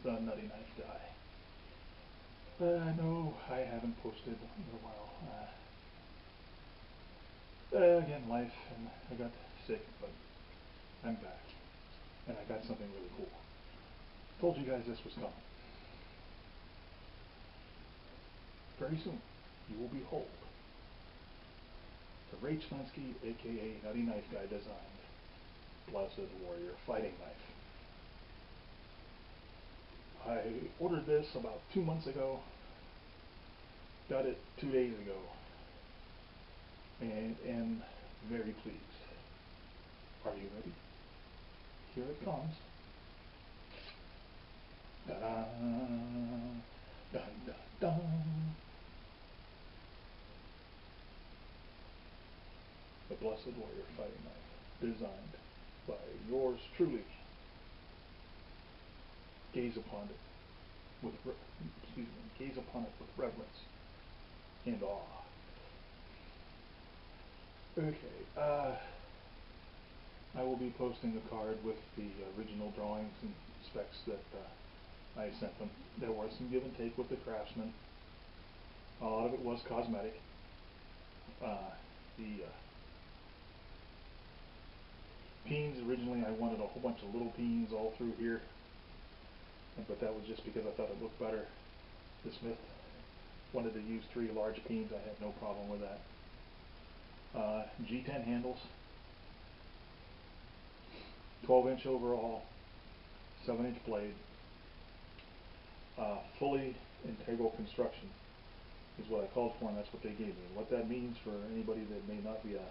the Nutty Knife Guy. No, I haven't posted in a while. Again, life, and I got sick, but I'm back. And I got something really cool. Told you guys this was coming. Very soon, you will behold the Ray Chlinsky, aka Nutty Knife Guy, designed Blessed Warrior fighting knife. I ordered this about 2 months ago, got it 2 days ago, and am very pleased. Are you ready? Here it comes. Dun, dun, dun, dun. The Blessed Warrior fighting knife, designed by yours truly. Gaze upon it with reverence and awe. Okay, I will be posting a card with the original drawings and specs that I sent them. There was some give and take with the craftsman. A lot of it was cosmetic. The peens, originally I wanted a whole bunch of little peens all through here, but that was just because I thought it looked better. The smith wanted to use 3 large peens. I had no problem with that. G10 handles, 12-inch overall, 7-inch blade, fully integral construction is what I called for, and that's what they gave me. What that means for anybody that may not be a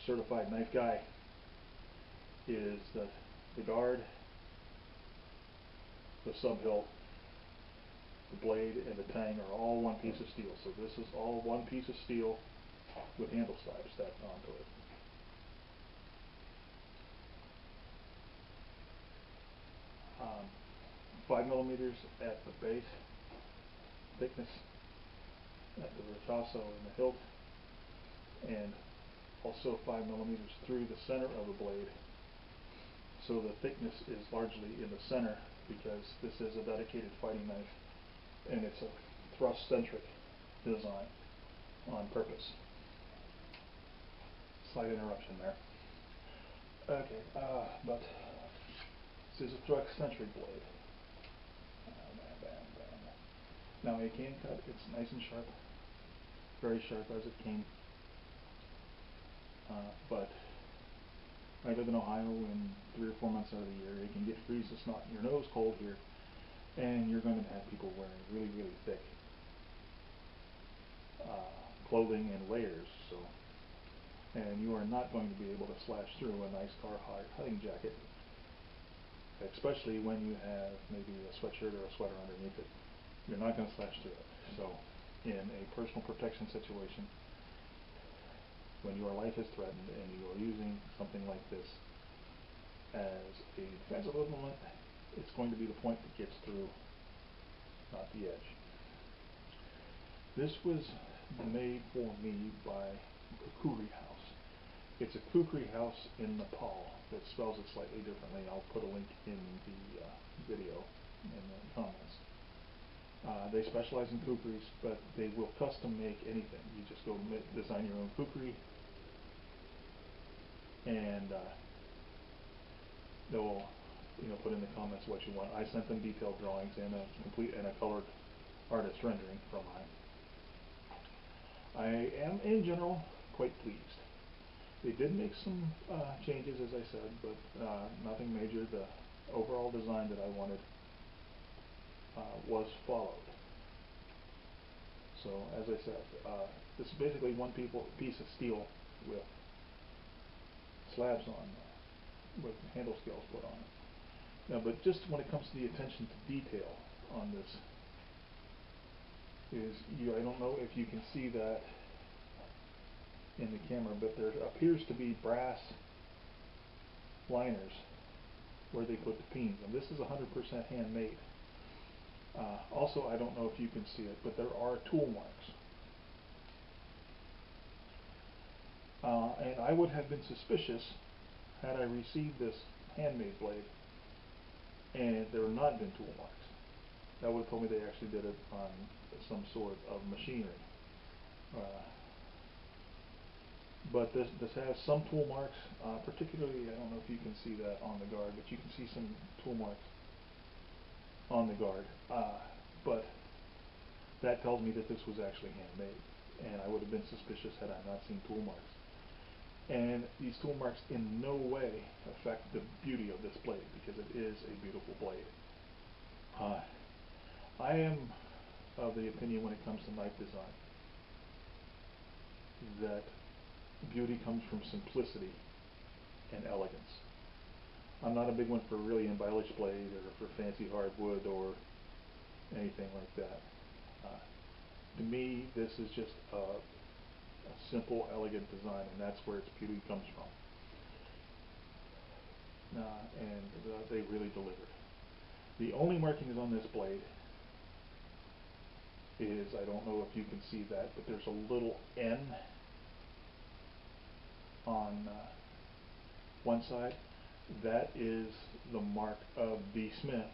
certified knife guy is that the guard, the sub-hilt, the blade, and the tang are all one piece of steel. So this is all one piece of steel with handle stabs stacked onto it. Um, 5 millimeters at the base thickness at the retasso and the hilt, and also 5 millimeters through the center of the blade. So the thickness is largely in the center because this is a dedicated fighting knife, and it's a thrust-centric design on purpose. Slight interruption there. Okay, but this is a thrust-centric blade. Bam, bam, bam. Now a cane cut, it's nice and sharp, very sharp as it came. But I live in Ohio, and 3 or 4 months out of the year it can get freeze the snot in your nose cold here, and you're going to have people wearing really, really thick clothing and layers. So, and you are not going to be able to slash through a nice Carhartt hunting jacket, especially when you have maybe a sweatshirt or a sweater underneath it. You're not going to slash through it. So, in a personal protection situation, when your life is threatened and you are using something like this as a defensive implement, it's going to be the point that gets through, not the edge. This was made for me by Kukuri House. It's a Kukuri House in Nepal that spells it slightly differently. I'll put a link in the video in the comments. They specialize in kukuris, but they will custom make anything. You just go design your own kukuri, and they'll put in the comments what you want. I sent them detailed drawings and a colored artist rendering from mine. I am in general quite pleased. They did make some changes, as I said, but nothing major. The overall design that I wanted was followed. So, as I said, this is basically one piece of steel with slabs on, with handle scales put on it. Now, but just when it comes to the attention to detail on this, I don't know if you can see that in the camera, but there appears to be brass liners where they put the peens, and this is 100% handmade. Also, I don't know if you can see it, but there are tool marks. And I would have been suspicious had I received this handmade blade and there have not been tool marks. That would have told me they actually did it on some sort of machinery. But this has some tool marks, particularly, I don't know if you can see that on the guard, but you can see some tool marks on the guard. But that tells me that this was actually handmade, and I would have been suspicious had I not seen tool marks. And these tool marks in no way affect the beauty of this blade, because it is a beautiful blade. I am of the opinion when it comes to knife design that beauty comes from simplicity and elegance. I'm not a big one for really embellished blade or for fancy hardwood or anything like that. To me, this is just a simple, elegant design, and that's where its beauty comes from. They really delivered. The only markings on this blade is, I don't know if you can see that, but there's a little N on one side. That is the mark of the smith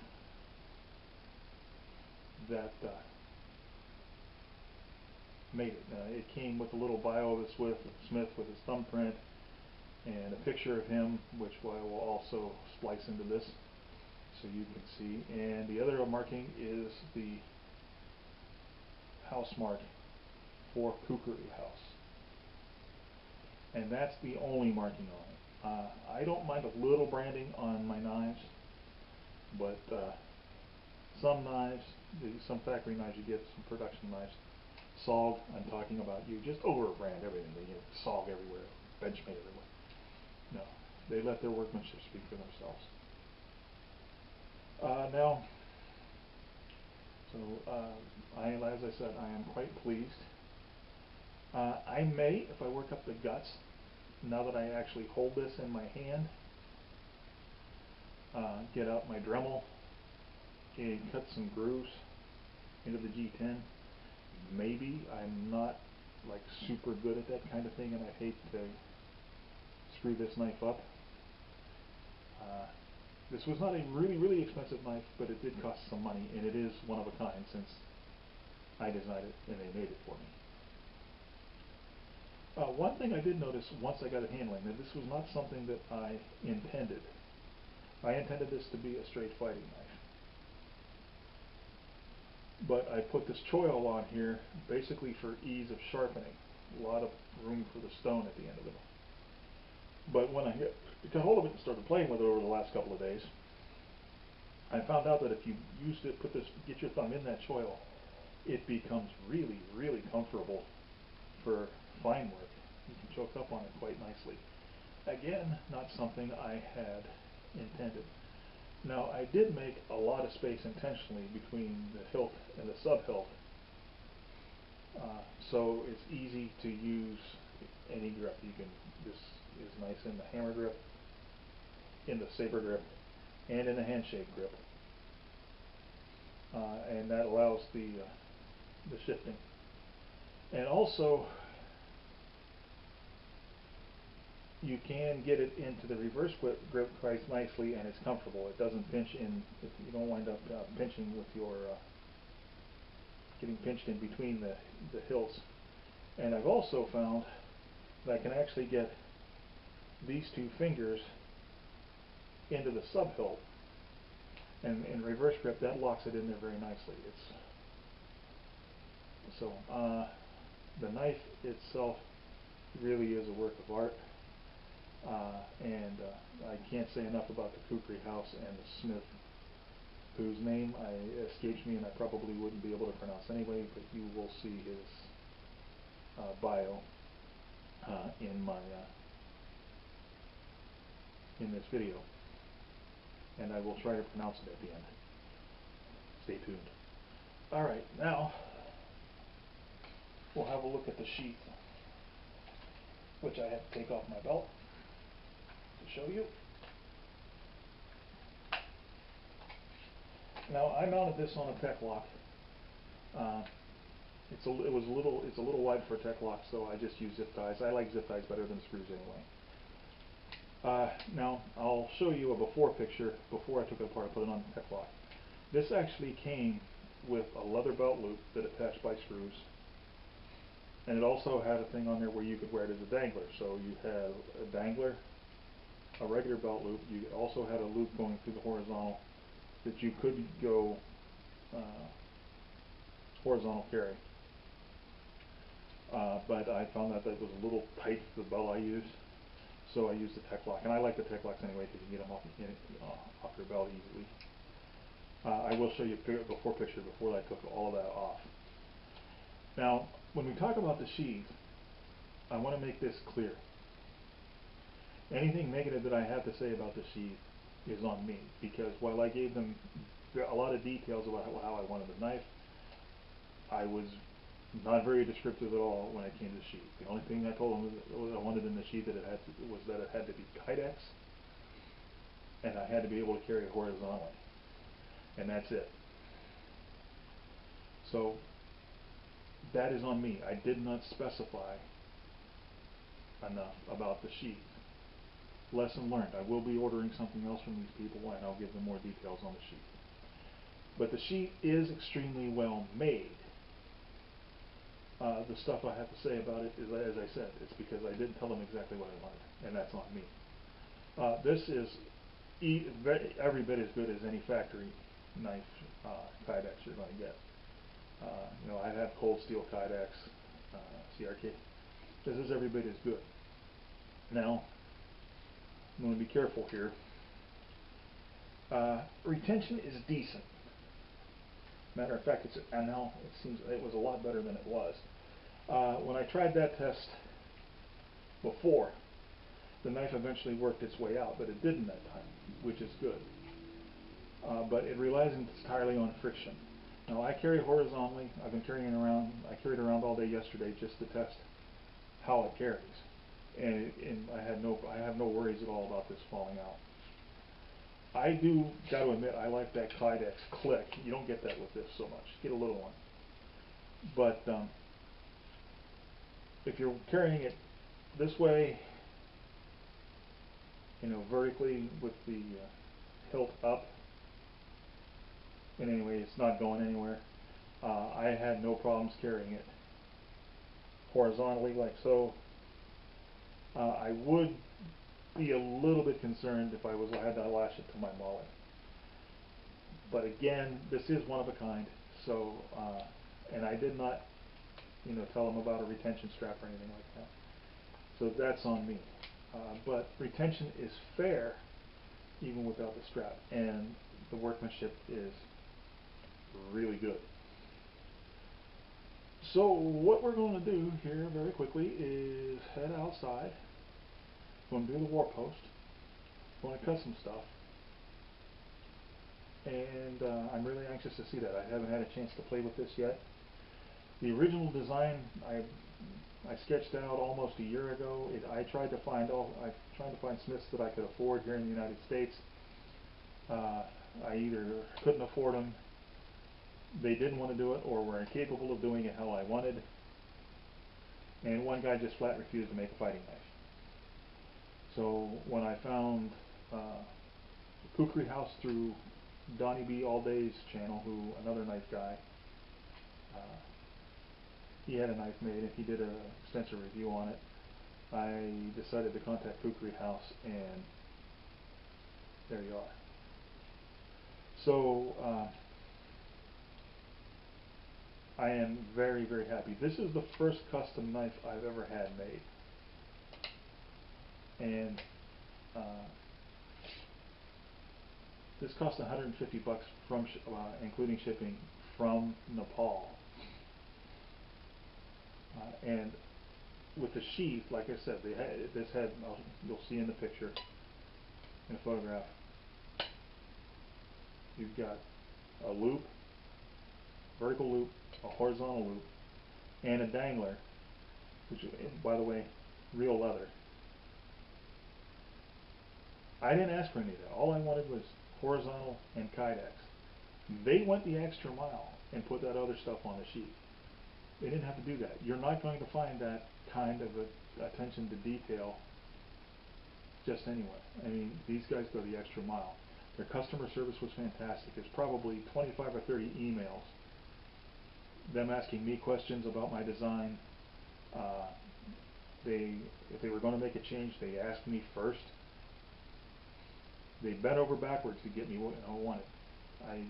that made it. It came with a little bio of the smith with his thumbprint and a picture of him, which I will also splice into this so you can see. And the other marking is the house mark for Kukuri House. And that's the only marking on it. I don't mind a little branding on my knives, but some knives, some factory knives you get, some production knives, SOG, I'm talking about, you just over-brand everything. They get SOG everywhere, Benchmade everywhere. No, they let their workmanship speak for themselves. As I said, I am quite pleased. I may, if I work up the guts, now that I actually hold this in my hand, get out my Dremel and cut some grooves into the G10. Maybe. I'm not like super good at that kind of thing, and I hate to screw this knife up. This was not a really expensive knife, but it did cost some money, and it is one of a kind since I designed it and they made it for me. One thing I did notice once I got it handling, that this was not something that I intended. I intended this to be a straight fighting knife. But I put this choil on here basically for ease of sharpening. A lot of room for the stone at the end of it. But when I got hold of it and started playing with it over the last couple of days, I found out that if you used it, get your thumb in that choil, it becomes really comfortable for fine work. You can choke up on it quite nicely. Again, not something I had intended. Now, I did make a lot of space intentionally between the hilt and the sub-hilt, so it's easy to use any grip. This is nice in the hammer grip, in the saber grip, and in the handshake grip, and that allows the shifting. And also, you can get it into the reverse grip quite nicely, and it's comfortable. It doesn't pinch in. If you don't wind up pinching with your getting pinched in between the hilts. And I've also found that I can actually get these two fingers into the sub-hilt, and in reverse grip that locks it in there very nicely. The knife itself really is a work of art. I can't say enough about the Kukuri House and the smith, whose name escapes me and I probably wouldn't be able to pronounce anyway, but you will see his bio in this video, and I will try to pronounce it at the end. Stay tuned. Alright, now we'll have a look at the sheath, which I have to take off my belt to show you. Now, I mounted this on a tech lock. It's a little wide for a tech lock, so I just use zip ties. I like zip ties better than screws anyway. Now, I'll show you a before picture before I took it apart and put it on the tech lock. This actually came with a leather belt loop that attached by screws, and it also had a thing on there where you could wear it as a dangler. So you had a dangler, a regular belt loop. You also had a loop going through the horizontal that you could go horizontal carry. But I found that was a little tight for the belt I used, so I used the tech lock. And I like the tech locks anyway because you can get them off your belt easily. I will show you a before picture before I took all of that off. Now, when we talk about the sheath, I want to make this clear. Anything negative that I have to say about the sheath is on me, because while I gave them a lot of details about how I wanted the knife, I was not very descriptive at all when it came to the sheath. The only thing I told them I wanted in the sheath was that it had to be Kydex, and I had to be able to carry it horizontally, and that's it. So that is on me. I did not specify enough about the sheath. Lesson learned. I will be ordering something else from these people, and I'll give them more details on the sheath. But the sheath is extremely well made. The stuff I have to say about it is, as I said, it's because I didn't tell them exactly what I wanted, and that's on me. This is every bit as good as any factory knife Kydex you're going to get. I have cold steel Kydex, CRK. This is every bit as good. Now, I'm going to be careful here. Retention is decent. Matter of fact, and now it seems it was a lot better than it was. When I tried that test before, the knife eventually worked its way out, but it didn't that time, which is good. But it relies entirely on friction. Now, I carry horizontally. I've been carrying it around. I carried it around all day yesterday just to test how it carries, and I have no worries at all about this falling out. I do got to admit, I like that Kydex click. You don't get that with this so much. You get a little one. But if you're carrying it this way, vertically with the hilt up, and anyway, it's not going anywhere. I had no problems carrying it horizontally like so. I would be a little bit concerned if I had to lash it to my molly. But again, this is one of a kind, so and I did not, tell them about a retention strap or anything like that. So that's on me. But retention is fair, even without the strap, and the workmanship is really good. So what we're going to do here very quickly is head outside. Going to do the war post. Going to cut some stuff, and I'm really anxious to see that. I haven't had a chance to play with this yet. The original design I sketched out almost a year ago. I tried to find smiths that I could afford here in the United States. I either couldn't afford them, they didn't want to do it, or were incapable of doing it how I wanted. And one guy just flat refused to make a fighting knife. So when I found Kukri House through Donnie B. Allday's channel, another knife guy, he had a knife made and he did an extensive review on it. I decided to contact Kukri House, and there you are. So I am very, very happy. This is the first custom knife I've ever had made, and this cost $150 from including shipping from Nepal. And with the sheath, like I said, you'll see in the picture, in a photograph, you've got a loop, vertical loop, a horizontal loop, and a dangler, which, by the way, real leather. I didn't ask for any of that. All I wanted was horizontal and Kydex. They went the extra mile and put that other stuff on the sheath. They didn't have to do that. You're not going to find that kind of attention to detail just anyone. I mean, these guys go the extra mile. Their customer service was fantastic. There's probably 25 or 30 emails, them asking me questions about my design. If they were going to make a change, they asked me first. They bent over backwards to get me what I wanted. I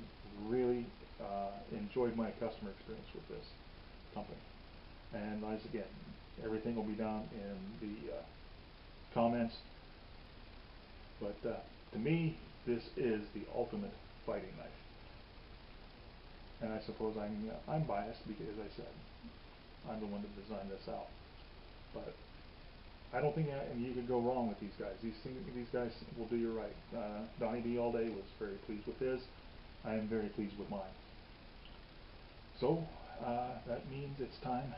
really enjoyed my customer experience with this company. And once again, everything will be down in the comments. But to me, this is the ultimate fighting knife. And I suppose I'm biased because, as I said, I'm the one that designed this out. But I don't think you could go wrong with these guys. These guys will do you right. Donnie B all day was very pleased with his. I am very pleased with mine. So that means it's time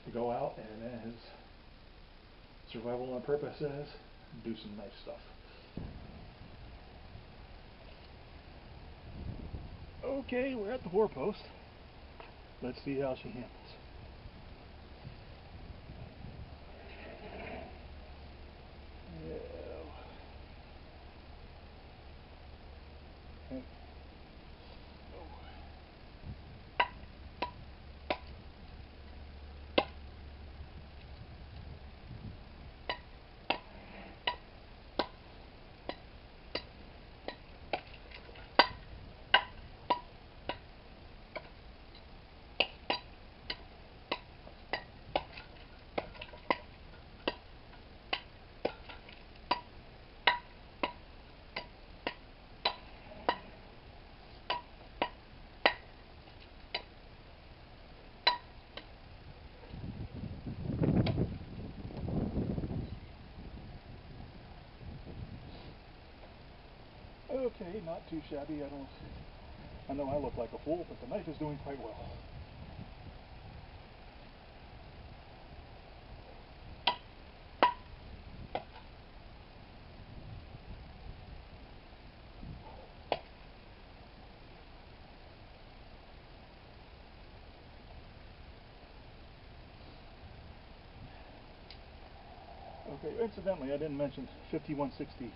to go out and, as Survival on Purpose says, do some nice stuff. Okay, we're at the 4-post. Let's see how she handles. Okay. Okay, not too shabby. I know I look like a fool, but the knife is doing quite well. Okay, incidentally, I didn't mention 5160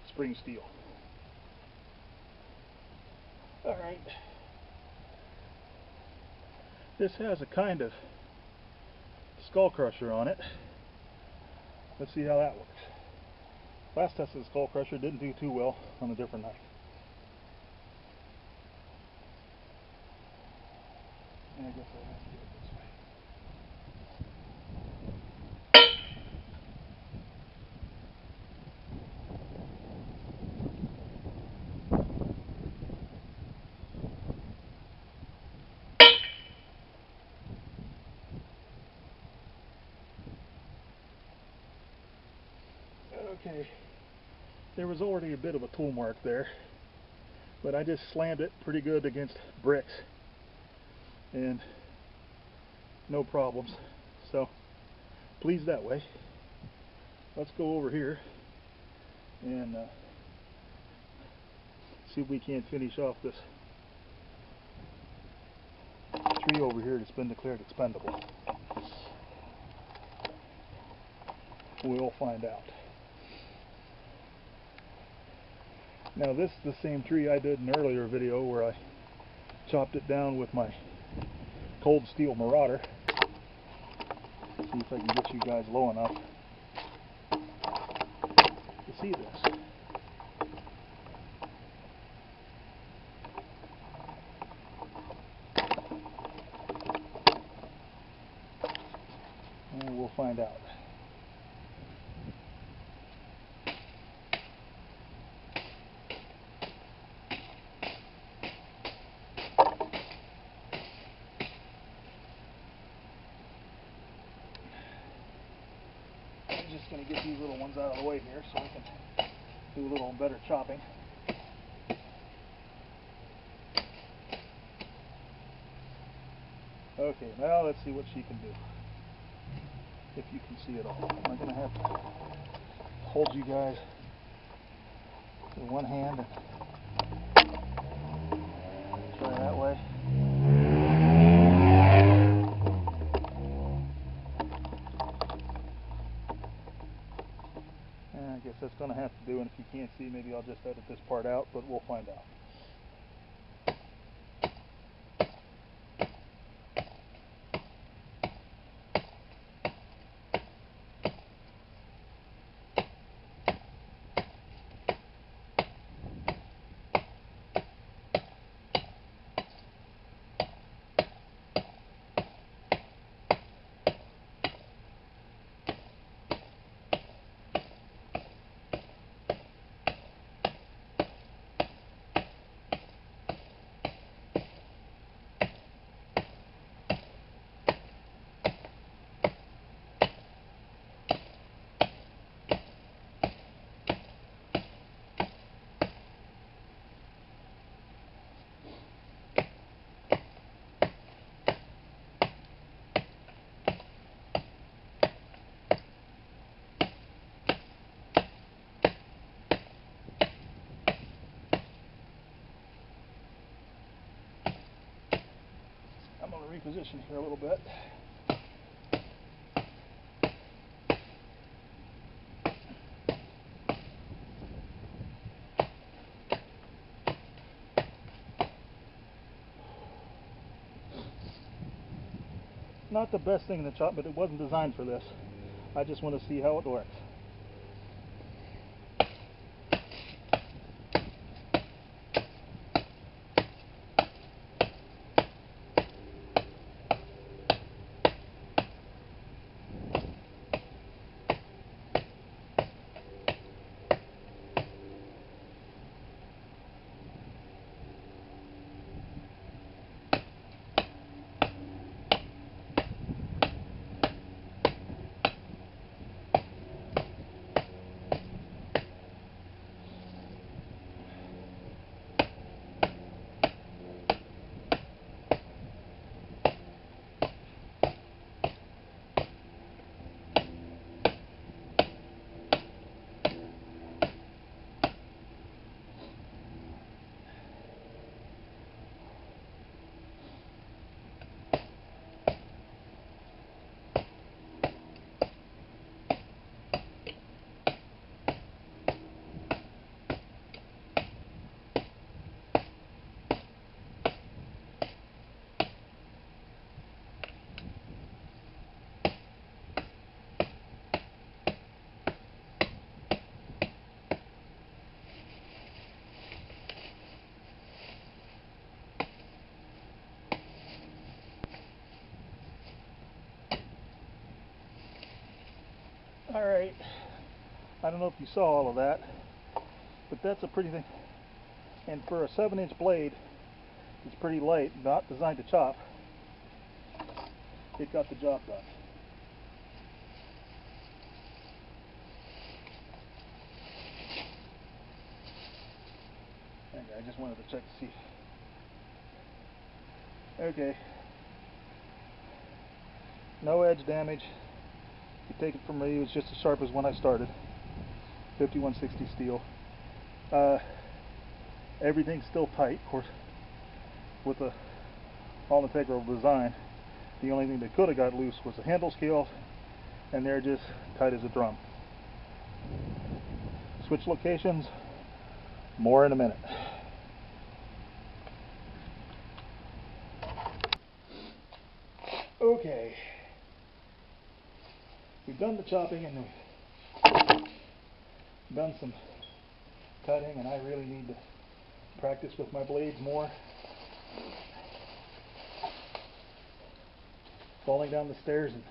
spring steel. Alright. This has a kind of skull crusher on it. Let's see how that works. Last test of the skull crusher didn't do too well on a different knife. And I guess I'll have to do it this way. Okay, there was already a bit of a tool mark there, but I just slammed it pretty good against bricks and no problems, so pleased that way. Let's go over here and see if we can't finish off this tree over here that's been declared expendable. We'll find out. Now this is the same tree I did in an earlier video where I chopped it down with my cold steel Marauder. See if I can get you guys low enough to see this. And we'll find out. I'm just going to get these little ones out of the way here so I can do a little better chopping. Okay, now let's see what she can do. If you can see it all. I'm going to have to hold you guys with one hand and try that way. I'll just edit this part out, but we'll find out. I'm going to reposition here a little bit. Not the best thing in the chop, but it wasn't designed for this. I just want to see how it works. Alright, I don't know if you saw all of that, but that's a pretty thing. And for a 7-inch blade, it's pretty light, not designed to chop. It got the job done. Okay, I just wanted to check to see. Okay. No edge damage. You take it from me, it was just as sharp as when I started. 5160 steel. Everything's still tight, of course, with the all integral design. The only thing that could have got loose was the handle scales, and they're just tight as a drum. Switch locations, more in a minute. Okay, we've done the chopping and we've done some cutting, and I really need to practice with my blades more. Falling down the stairs and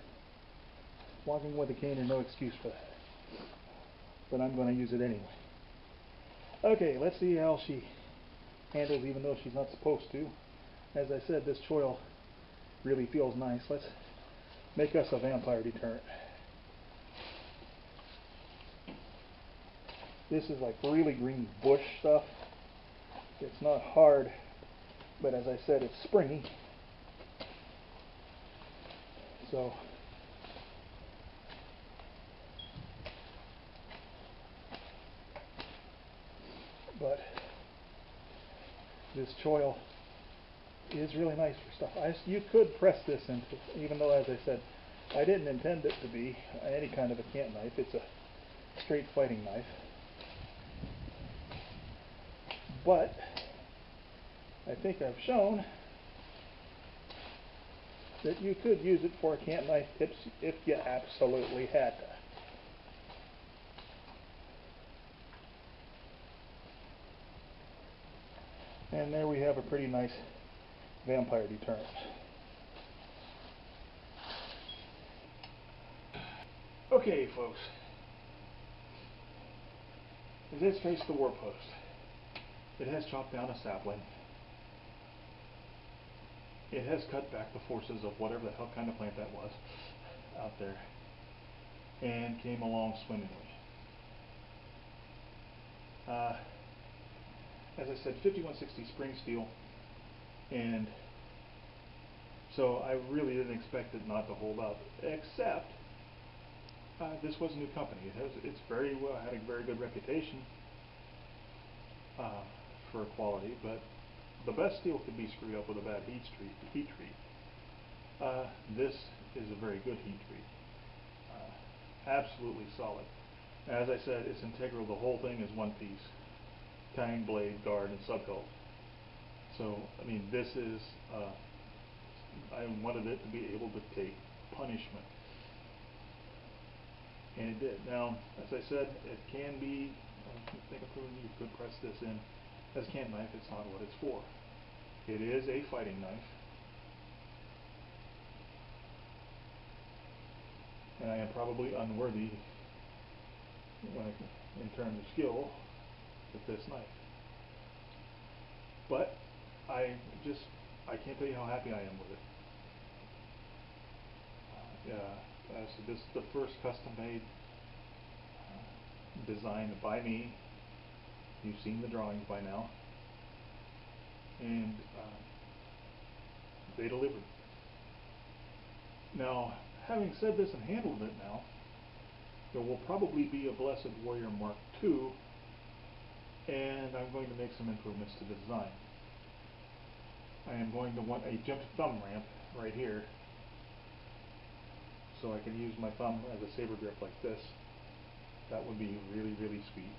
walking with a cane are no excuse for that, but I'm going to use it anyway. Okay, let's see how she handles, even though she's not supposed to. As I said, this choil really feels nice. Let's make us a vampire deterrent. This is like really green bush stuff. It's not hard, but as I said, it's springy. So but this choil is really nice for stuff. You could press this into, even though, as I said, I didn't intend it to be any kind of a camp knife. It's a straight fighting knife. But I think I've shown that you could use it for camp knife tips if you absolutely had to. And there we have a pretty nice vampire deterrent. Okay, folks. It has faced the war post. It has chopped down a sapling. It has cut back the forces of whatever the hell kind of plant that was out there, and came along swimmingly. As I said, 5160 spring steel, and so I really didn't expect it not to hold up, except this was a new company. It's very well, had a very good reputation for quality, but the best steel could be screwed up with a bad heat treat. This is a very good heat treat. Absolutely solid. As I said, it's integral. The whole thing is one piece. Tang, blade, guard, and sub-hilt. So, I mean, this is, I wanted it to be able to take punishment. And it did. Now, as I said, it can be, I think you could press this in as a camp knife. It's not what it's for. It is a fighting knife. And I am probably unworthy in terms of skill with this knife. But I can't tell you how happy I am with it. So this is the first custom made designed by me. You've seen the drawings by now. And they delivered. Now, having said this and handled it now, there will probably be a Blessed Warrior Mark II, and I'm going to make some improvements to the design. I am going to want a jumped thumb ramp right here, so I can use my thumb as a saber grip like this. That would be really, really sweet.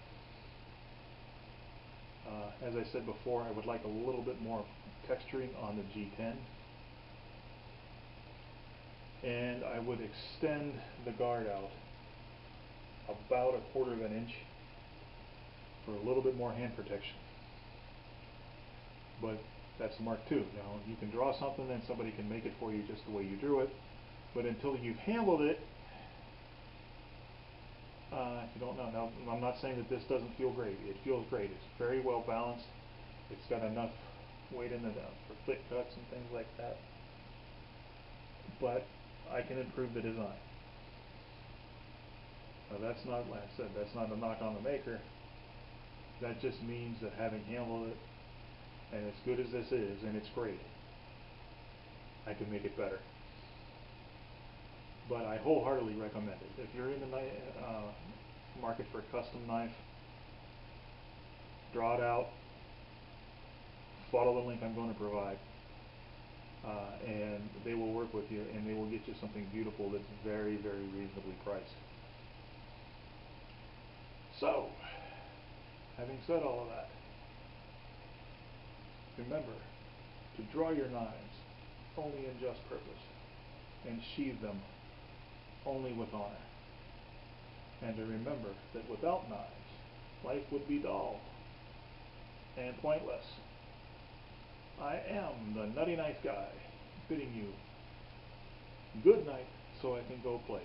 As I said before, I would like a little bit more texturing on the G10. And I would extend the guard out about 1/4 of an inch for a little bit more hand protection. But that's the Mark II. Now, you can draw something and somebody can make it for you just the way you drew it. But until you've handled it, you don't know. Now, I'm not saying that this doesn't feel great. It feels great. It's very well balanced. It's got enough weight in it for thick cuts and things like that. But I can improve the design. Now, that's not, like I said, that's not a knock on the maker. That just means that having handled it, and as good as this is, and it's great, I can make it better. But I wholeheartedly recommend it. If you're in the market for a custom knife, draw it out, follow the link I'm going to provide, and they will work with you, and they will get you something beautiful that's very, very reasonably priced. So, having said all of that, remember to draw your knives only in just purpose, and sheathe them only with honor. And to remember that without knives, life would be dull and pointless. I am the Nutty Knife Guy, bidding you good night so I can go play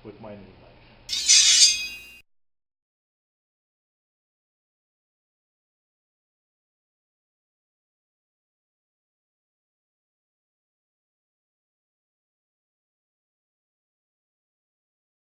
with my new knife.